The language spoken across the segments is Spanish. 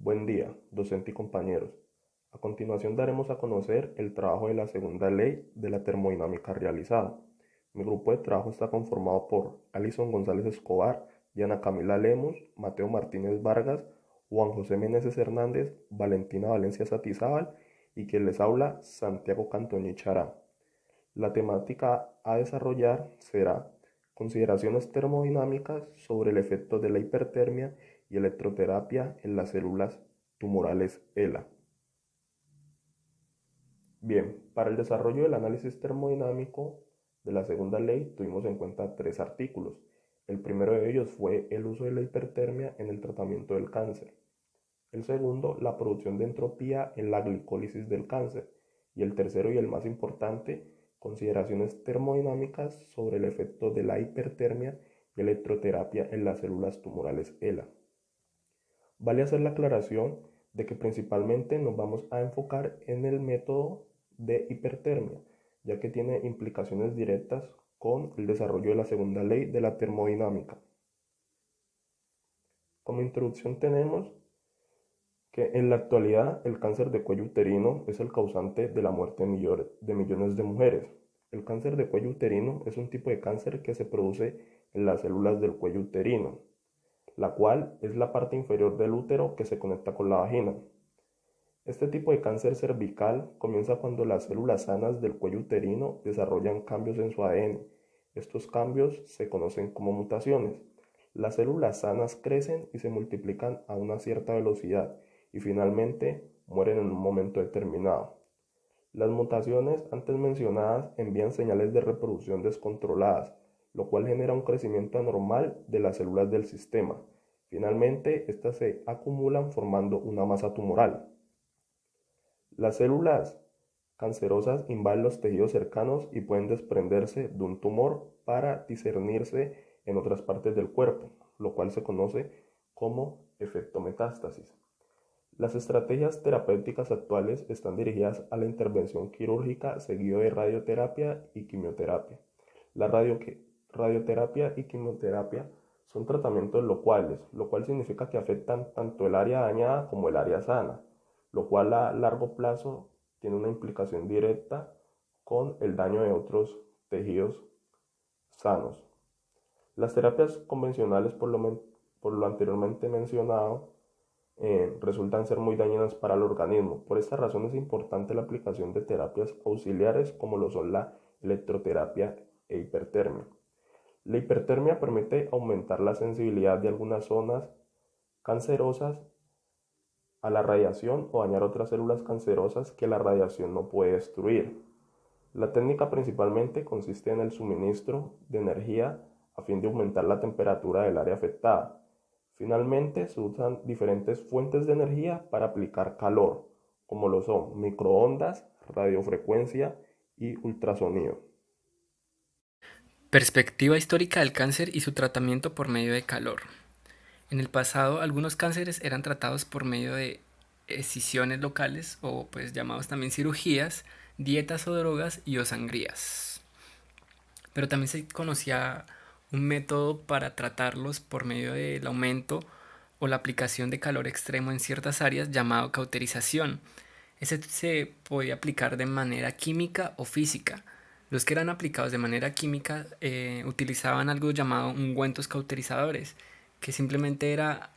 Buen día, docente y compañeros. A continuación daremos a conocer el trabajo de la segunda ley de la termodinámica realizada. Mi grupo de trabajo está conformado por Alison González Escobar, Diana Camila Lemos, Mateo Martínez Vargas, Juan José Meneses Hernández, Valentina Valencia Satizábal y quien les habla, Santiago Cantoñí Chará. La temática a desarrollar será consideraciones termodinámicas sobre el efecto de la hipertermia y electroterapia en las células tumorales ELA. Bien, para el desarrollo del análisis termodinámico de la segunda ley tuvimos en cuenta tres artículos. El primero de ellos fue el uso de la hipertermia en el tratamiento del cáncer. El segundo, la producción de entropía en la glicólisis del cáncer. Y el tercero y el más importante, consideraciones termodinámicas sobre el efecto de la hipertermia y electroterapia en las células tumorales ELA. Vale hacer la aclaración de que principalmente nos vamos a enfocar en el método de hipertermia, ya que tiene implicaciones directas con el desarrollo de la segunda ley de la termodinámica. Como introducción tenemos que en la actualidad el cáncer de cuello uterino es el causante de la muerte de millones de mujeres. El cáncer de cuello uterino es un tipo de cáncer que se produce en las células del cuello uterino, la cual es la parte inferior del útero que se conecta con la vagina. Este tipo de cáncer cervical comienza cuando las células sanas del cuello uterino desarrollan cambios en su ADN. Estos cambios se conocen como mutaciones. Las células sanas crecen y se multiplican a una cierta velocidad y finalmente mueren en un momento determinado. Las mutaciones antes mencionadas envían señales de reproducción descontroladas, lo cual genera un crecimiento anormal de las células del sistema. Finalmente, estas se acumulan formando una masa tumoral. Las células cancerosas invaden los tejidos cercanos y pueden desprenderse de un tumor para discernirse en otras partes del cuerpo, lo cual se conoce como efecto metástasis. Las estrategias terapéuticas actuales están dirigidas a la intervención quirúrgica seguido de radioterapia y quimioterapia. La radioterapia y quimioterapia son tratamientos locales, lo cual significa que afectan tanto el área dañada como el área sana, lo cual a largo plazo tiene una implicación directa con el daño de otros tejidos sanos. Las terapias convencionales, por lo anteriormente mencionado, resultan ser muy dañinas para el organismo. Por esta razón es importante la aplicación de terapias auxiliares como lo son la electroterapia e hipertermia. La hipertermia permite aumentar la sensibilidad de algunas zonas cancerosas a la radiación o dañar otras células cancerosas que la radiación no puede destruir. La técnica principalmente consiste en el suministro de energía a fin de aumentar la temperatura del área afectada. Finalmente, se usan diferentes fuentes de energía para aplicar calor, como lo son microondas, radiofrecuencia y ultrasonido. Perspectiva histórica del cáncer y su tratamiento por medio de calor. En el pasado, algunos cánceres eran tratados por medio de excisiones locales o pues llamados también cirugías, dietas o drogas y o sangrías. Pero también se conocía un método para tratarlos por medio del aumento o la aplicación de calor extremo en ciertas áreas llamado cauterización. Ese se podía aplicar de manera química o física. Los que eran aplicados de manera química utilizaban algo llamado ungüentos cauterizadores, que simplemente era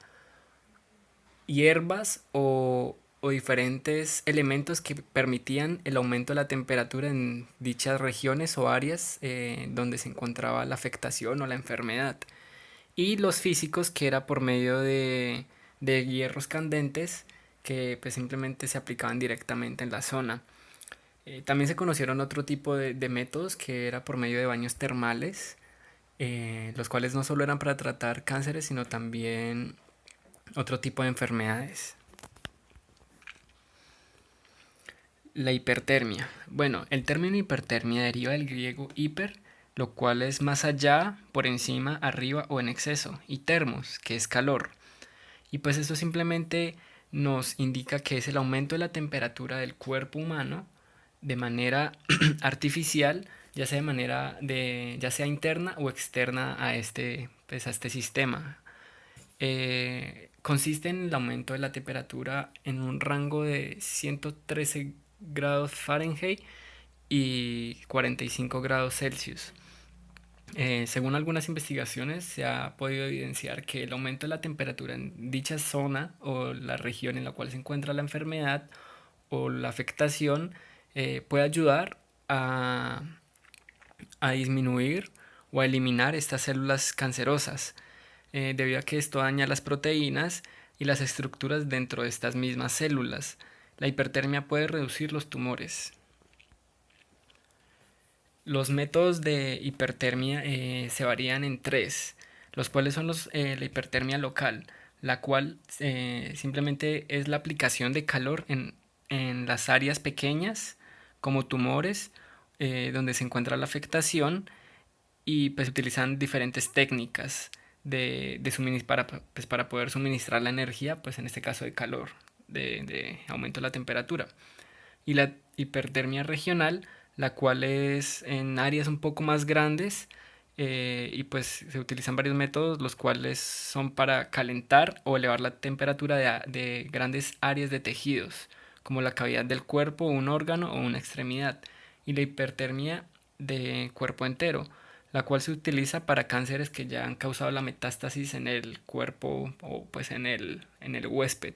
hierbas o diferentes elementos que permitían el aumento de la temperatura en dichas regiones o áreas donde se encontraba la afectación o la enfermedad. Y los físicos, que era por medio de hierros candentes que pues simplemente se aplicaban directamente en la zona. También se conocieron otro tipo de métodos que era por medio de baños termales, los cuales no solo eran para tratar cánceres, sino también otro tipo de enfermedades. La hipertermia. Bueno, el término hipertermia deriva del griego hiper, lo cual es más allá, por encima, arriba o en exceso, y termos, que es calor. Y pues eso simplemente nos indica que es el aumento de la temperatura del cuerpo humano de manera artificial, ya sea de manera ya sea interna o externa a este, pues a este sistema. consiste en el aumento de la temperatura en un rango de 113 grados Fahrenheit y 45 grados Celsius. Según algunas investigaciones, se ha podido evidenciar que el aumento de la temperatura en dicha zona o la región en la cual se encuentra la enfermedad o la afectación puede ayudar a disminuir o a eliminar estas células cancerosas, debido a que esto daña las proteínas y las estructuras dentro de estas mismas células. La hipertermia puede reducir los tumores. Los métodos de hipertermia se varían en tres, los cuales son la hipertermia local, la cual simplemente es la aplicación de calor en las áreas pequeñas, como tumores, donde se encuentra la afectación, y pues utilizan diferentes técnicas para poder suministrar la energía, pues en este caso de calor, de aumento de la temperatura. Y la hipertermia regional, la cual es en áreas un poco más grandes, y pues se utilizan varios métodos, los cuales son para calentar o elevar la temperatura de grandes áreas de tejidos, como la cavidad del cuerpo, un órgano o una extremidad. Y la hipertermia de cuerpo entero, la cual se utiliza para cánceres que ya han causado la metástasis en el cuerpo o pues en el huésped,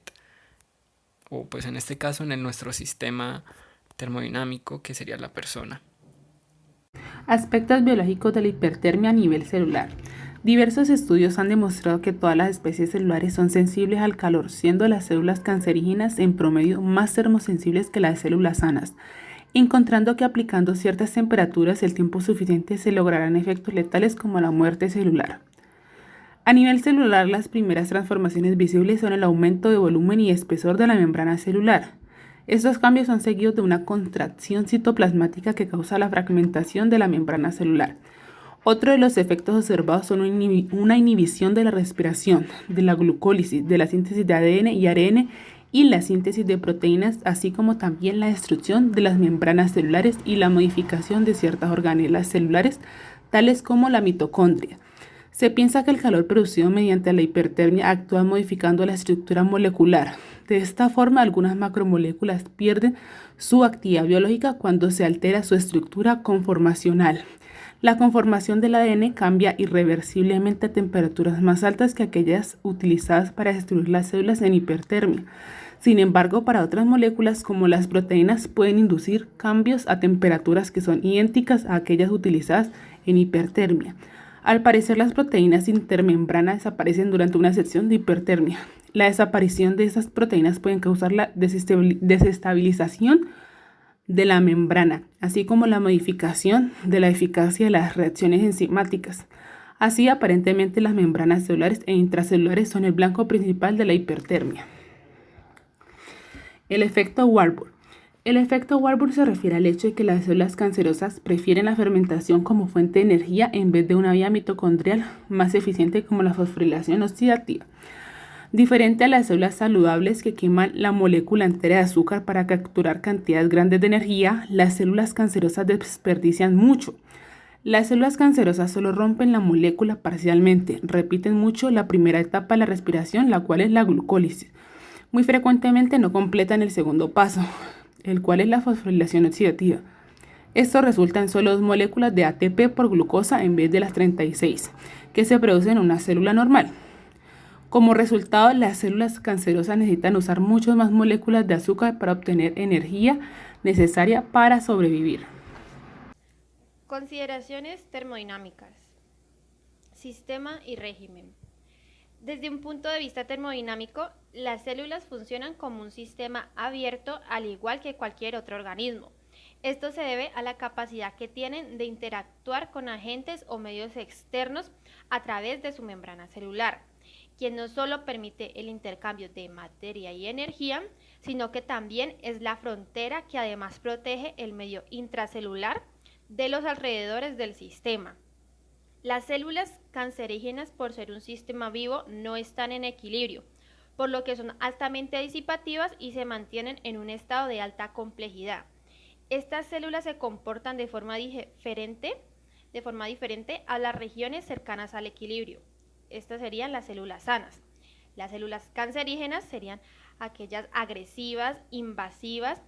o pues en este caso nuestro sistema termodinámico, que sería la persona. Aspectos biológicos de la hipertermia a nivel celular. Diversos estudios han demostrado que todas las especies celulares son sensibles al calor, siendo las células cancerígenas en promedio más termosensibles que las células sanas, encontrando que aplicando ciertas temperaturas el tiempo suficiente se lograrán efectos letales como la muerte celular. A nivel celular, las primeras transformaciones visibles son el aumento de volumen y espesor de la membrana celular. Estos cambios son seguidos de una contracción citoplasmática que causa la fragmentación de la membrana celular. Otro de los efectos observados son una inhibición de la respiración, de la glucólisis, de la síntesis de ADN y ARN y la síntesis de proteínas, así como también la destrucción de las membranas celulares y la modificación de ciertas organelas celulares, tales como la mitocondria. Se piensa que el calor producido mediante la hipertermia actúa modificando la estructura molecular. De esta forma, algunas macromoléculas pierden su actividad biológica cuando se altera su estructura conformacional. La conformación del ADN cambia irreversiblemente a temperaturas más altas que aquellas utilizadas para destruir las células en hipertermia. Sin embargo, para otras moléculas como las proteínas pueden inducir cambios a temperaturas que son idénticas a aquellas utilizadas en hipertermia. Al parecer, las proteínas intermembrana desaparecen durante una sección de hipertermia. La desaparición de estas proteínas puede causar la desestabilización de la membrana, así como la modificación de la eficacia de las reacciones enzimáticas. Así, aparentemente, las membranas celulares e intracelulares son el blanco principal de la hipertermia. El efecto Warburg. El efecto Warburg se refiere al hecho de que las células cancerosas prefieren la fermentación como fuente de energía en vez de una vía mitocondrial más eficiente como la fosforilación oxidativa. Diferente a las células saludables que queman la molécula entera de azúcar para capturar cantidades grandes de energía, las células cancerosas desperdician mucho. Las células cancerosas solo rompen la molécula parcialmente, repiten mucho la primera etapa de la respiración, la cual es la glucólisis. Muy frecuentemente no completan el segundo paso, el cual es la fosforilación oxidativa. Esto resulta en solo 2 moléculas de ATP por glucosa en vez de las 36 que se producen en una célula normal. Como resultado, las células cancerosas necesitan usar muchas más moléculas de azúcar para obtener energía necesaria para sobrevivir. Consideraciones termodinámicas. Sistema y régimen. Desde un punto de vista termodinámico, las células funcionan como un sistema abierto al igual que cualquier otro organismo. Esto se debe a la capacidad que tienen de interactuar con agentes o medios externos a través de su membrana celular, quien no solo permite el intercambio de materia y energía, sino que también es la frontera que además protege el medio intracelular de los alrededores del sistema. Las células cancerígenas, por ser un sistema vivo, no están en equilibrio, por lo que son altamente disipativas y se mantienen en un estado de alta complejidad. Estas células se comportan de forma diferente a las regiones cercanas al equilibrio. Estas serían las células sanas. Las células cancerígenas serían aquellas agresivas, invasivas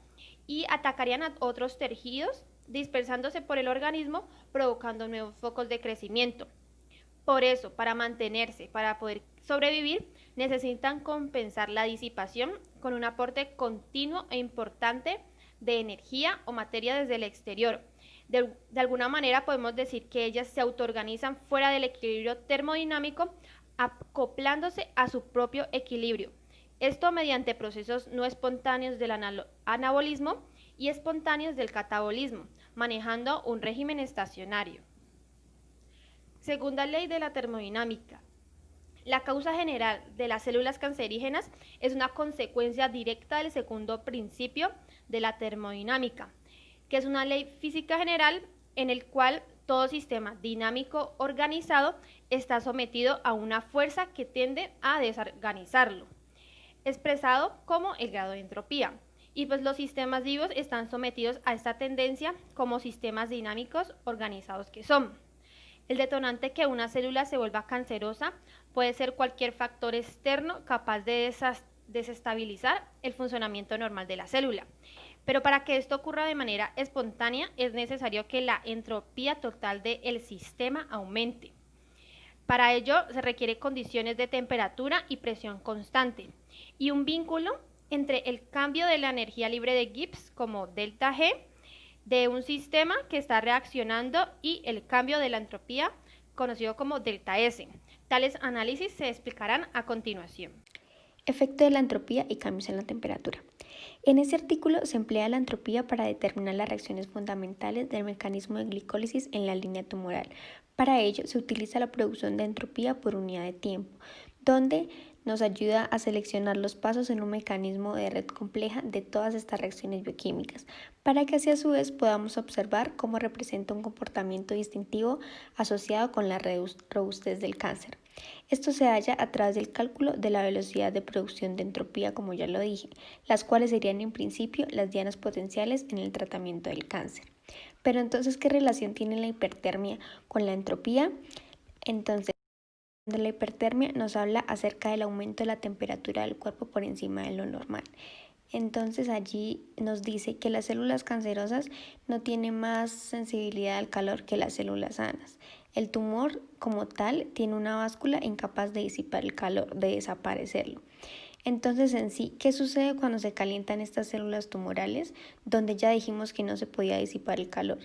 y atacarían a otros tejidos, dispersándose por el organismo, provocando nuevos focos de crecimiento. Por eso, para mantenerse, para poder sobrevivir, necesitan compensar la disipación con un aporte continuo e importante de energía o materia desde el exterior. De alguna manera podemos decir que ellas se autoorganizan fuera del equilibrio termodinámico, acoplándose a su propio equilibrio. Esto mediante procesos no espontáneos del anabolismo y espontáneos del catabolismo, manejando un régimen estacionario. Segunda ley de la termodinámica. La causa general de las células cancerígenas es una consecuencia directa del segundo principio de la termodinámica, que es una ley física general en el cual todo sistema dinámico organizado está sometido a una fuerza que tiende a desorganizarlo, expresado como el grado de entropía. Y pues los sistemas vivos están sometidos a esta tendencia como sistemas dinámicos organizados que son. El detonante que una célula se vuelva cancerosa puede ser cualquier factor externo capaz de desestabilizar el funcionamiento normal de la célula. Pero para que esto ocurra de manera espontánea es necesario que la entropía total del sistema aumente. Para ello se requieren condiciones de temperatura y presión constante y un vínculo entre el cambio de la energía libre de Gibbs como delta G de un sistema que está reaccionando y el cambio de la entropía conocido como delta S. Tales análisis se explicarán a continuación. Efecto de la entropía y cambios en la temperatura. En este artículo se emplea la entropía para determinar las reacciones fundamentales del mecanismo de glicólisis en la línea tumoral. Para ello se utiliza la producción de entropía por unidad de tiempo, donde nos ayuda a seleccionar los pasos en un mecanismo de red compleja de todas estas reacciones bioquímicas, para que así a su vez podamos observar cómo representa un comportamiento distintivo asociado con la robustez del cáncer. Esto se halla a través del cálculo de la velocidad de producción de entropía, como ya lo dije, las cuales serían en principio las dianas potenciales en el tratamiento del cáncer. Pero entonces, ¿qué relación tiene la hipertermia con la entropía? Entonces, de la hipertermia nos habla acerca del aumento de la temperatura del cuerpo por encima de lo normal. Entonces allí nos dice que las células cancerosas no tienen más sensibilidad al calor que las células sanas. El tumor como tal tiene una báscula incapaz de disipar el calor, de desaparecerlo. Entonces en sí, ¿qué sucede cuando se calientan estas células tumorales? Donde ya dijimos que no se podía disipar el calor.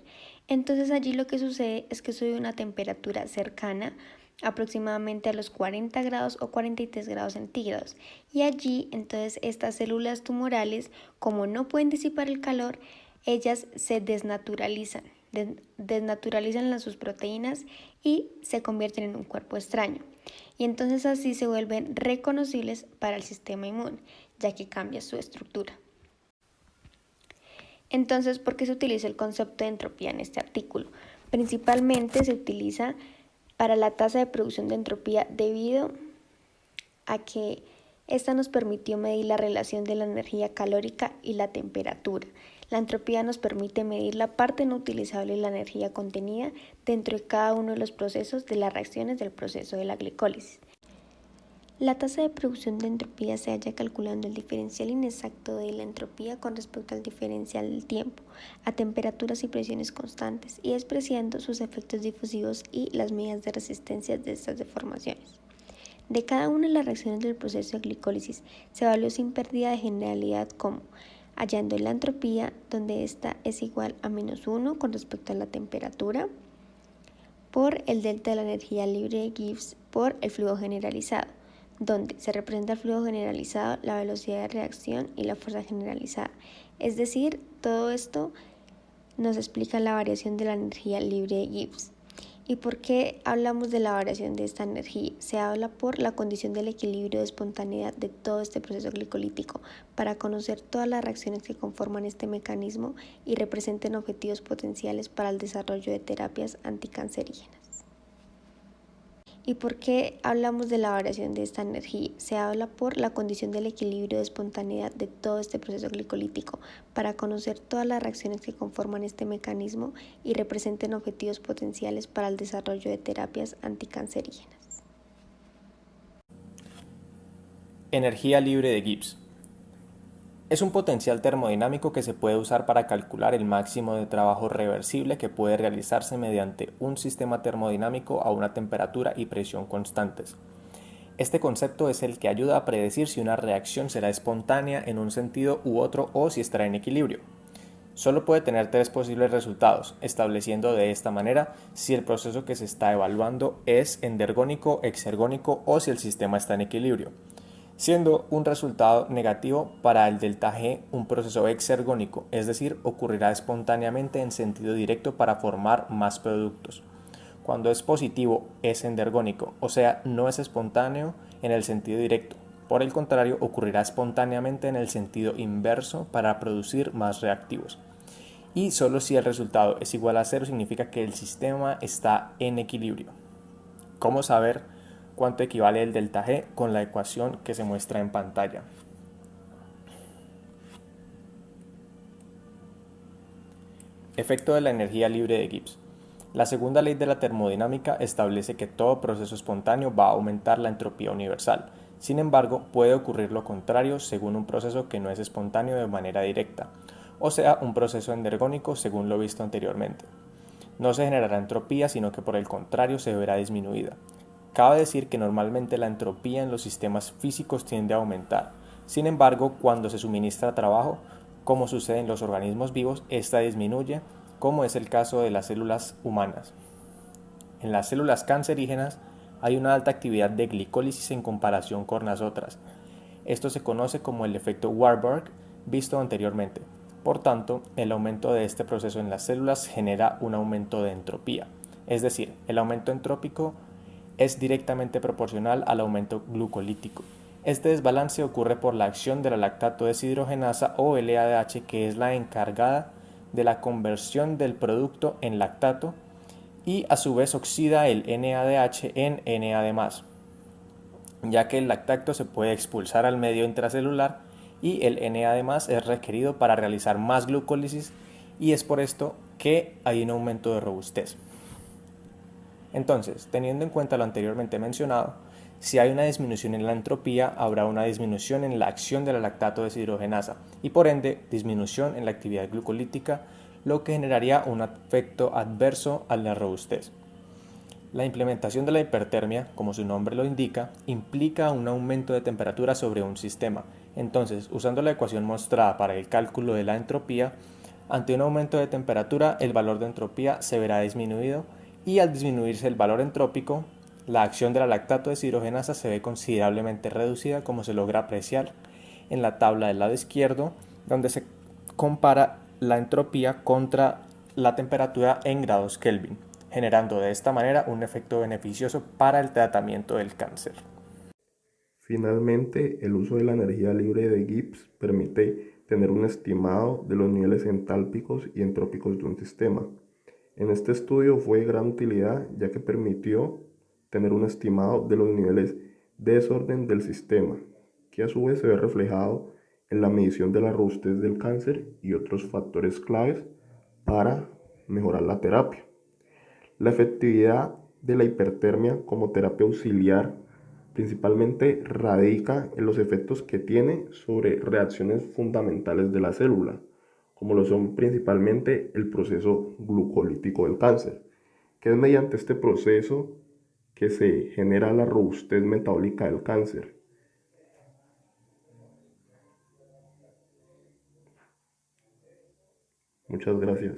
Entonces allí lo que sucede es que sube una temperatura cercana aproximadamente a los 40 grados o 43 grados centígrados. Y allí entonces estas células tumorales, como no pueden disipar el calor, ellas se desnaturalizan sus proteínas y se convierten en un cuerpo extraño. Y entonces así se vuelven reconocibles para el sistema inmune, ya que cambia su estructura. Entonces, ¿por qué se utiliza el concepto de entropía en este artículo? Principalmente se utiliza para la tasa de producción de entropía debido a que esta nos permitió medir la relación de la energía calórica y la temperatura. La entropía nos permite medir la parte no utilizable de la energía contenida dentro de cada uno de los procesos de las reacciones del proceso de la glicólisis. La tasa de producción de entropía se halla calculando el diferencial inexacto de la entropía con respecto al diferencial del tiempo, a temperaturas y presiones constantes, y despreciando sus efectos difusivos y las medidas de resistencia de estas deformaciones. De cada una de las reacciones del proceso de glicólisis se evaluó sin pérdida de generalidad como hallando la entropía, donde ésta es igual a -1 con respecto a la temperatura, por el delta de la energía libre de Gibbs por el flujo generalizado, donde se representa el flujo generalizado, la velocidad de reacción y la fuerza generalizada. Es decir, todo esto nos explica la variación de la energía libre de Gibbs. ¿Y por qué hablamos de la variación de esta energía? Se habla por la condición del equilibrio de espontaneidad de todo este proceso glicolítico para conocer todas las reacciones que conforman este mecanismo y representen objetivos potenciales para el desarrollo de terapias anticancerígenas. ¿Y por qué hablamos de la variación de esta energía? Se habla por la condición del equilibrio de espontaneidad de todo este proceso glicolítico para conocer todas las reacciones que conforman este mecanismo y representen objetivos potenciales para el desarrollo de terapias anticancerígenas. Energía libre de Gibbs. Es un potencial termodinámico que se puede usar para calcular el máximo de trabajo reversible que puede realizarse mediante un sistema termodinámico a una temperatura y presión constantes. Este concepto es el que ayuda a predecir si una reacción será espontánea en un sentido u otro o si estará en equilibrio. Solo puede tener tres posibles resultados, estableciendo de esta manera si el proceso que se está evaluando es endergónico, exergónico o si el sistema está en equilibrio, siendo un resultado negativo para el delta G un proceso exergónico, es decir, ocurrirá espontáneamente en sentido directo para formar más productos. Cuando es positivo es endergónico, o sea, no es espontáneo en el sentido directo. Por el contrario, ocurrirá espontáneamente en el sentido inverso para producir más reactivos. Y solo si el resultado es igual a cero significa que el sistema está en equilibrio. ¿Cómo saber cuánto equivale el delta G? Con la ecuación que se muestra en pantalla. Efecto de la energía libre de Gibbs. La segunda ley de la termodinámica establece que todo proceso espontáneo va a aumentar la entropía universal. Sin embargo, puede ocurrir lo contrario según un proceso que no es espontáneo de manera directa, o sea, un proceso endergónico según lo visto anteriormente. No se generará entropía, sino que por el contrario se verá disminuida. Cabe decir que normalmente la entropía en los sistemas físicos tiende a aumentar. Sin embargo, cuando se suministra trabajo, como sucede en los organismos vivos, esta disminuye, como es el caso de las células humanas. En las células cancerígenas hay una alta actividad de glicólisis en comparación con las otras. Esto se conoce como el efecto Warburg, visto anteriormente. Por tanto, el aumento de este proceso en las células genera un aumento de entropía. Es decir, el aumento entrópico es directamente proporcional al aumento glucolítico. Este desbalance ocurre por la acción de la lactato deshidrogenasa o LADH, que es la encargada de la conversión del producto en lactato y a su vez oxida el NADH en NAD+, ya que el lactato se puede expulsar al medio intracelular y el NAD+ es requerido para realizar más glucólisis y es por esto que hay un aumento de robustez. Entonces, teniendo en cuenta lo anteriormente mencionado, si hay una disminución en la entropía, habrá una disminución en la acción de la lactato deshidrogenasa y por ende disminución en la actividad glucolítica, lo que generaría un efecto adverso a la robustez. La implementación de la hipertermia, como su nombre lo indica, implica un aumento de temperatura sobre un sistema. Entonces, usando la ecuación mostrada para el cálculo de la entropía, ante un aumento de temperatura, el valor de entropía se verá disminuido y al disminuirse el valor entrópico, la acción de la lactato deshidrogenasa se ve considerablemente reducida, como se logra apreciar en la tabla del lado izquierdo, donde se compara la entropía contra la temperatura en grados Kelvin, generando de esta manera un efecto beneficioso para el tratamiento del cáncer. Finalmente, el uso de la energía libre de Gibbs permite tener un estimado de los niveles entálpicos y entrópicos de un sistema. En este estudio fue de gran utilidad ya que permitió tener un estimado de los niveles de desorden del sistema, que a su vez se ve reflejado en la medición de la robustez del cáncer y otros factores claves para mejorar la terapia. La efectividad de la hipertermia como terapia auxiliar principalmente radica en los efectos que tiene sobre reacciones fundamentales de la célula, como lo son principalmente el proceso glucolítico del cáncer, que es mediante este proceso que se genera la robustez metabólica del cáncer. Muchas gracias.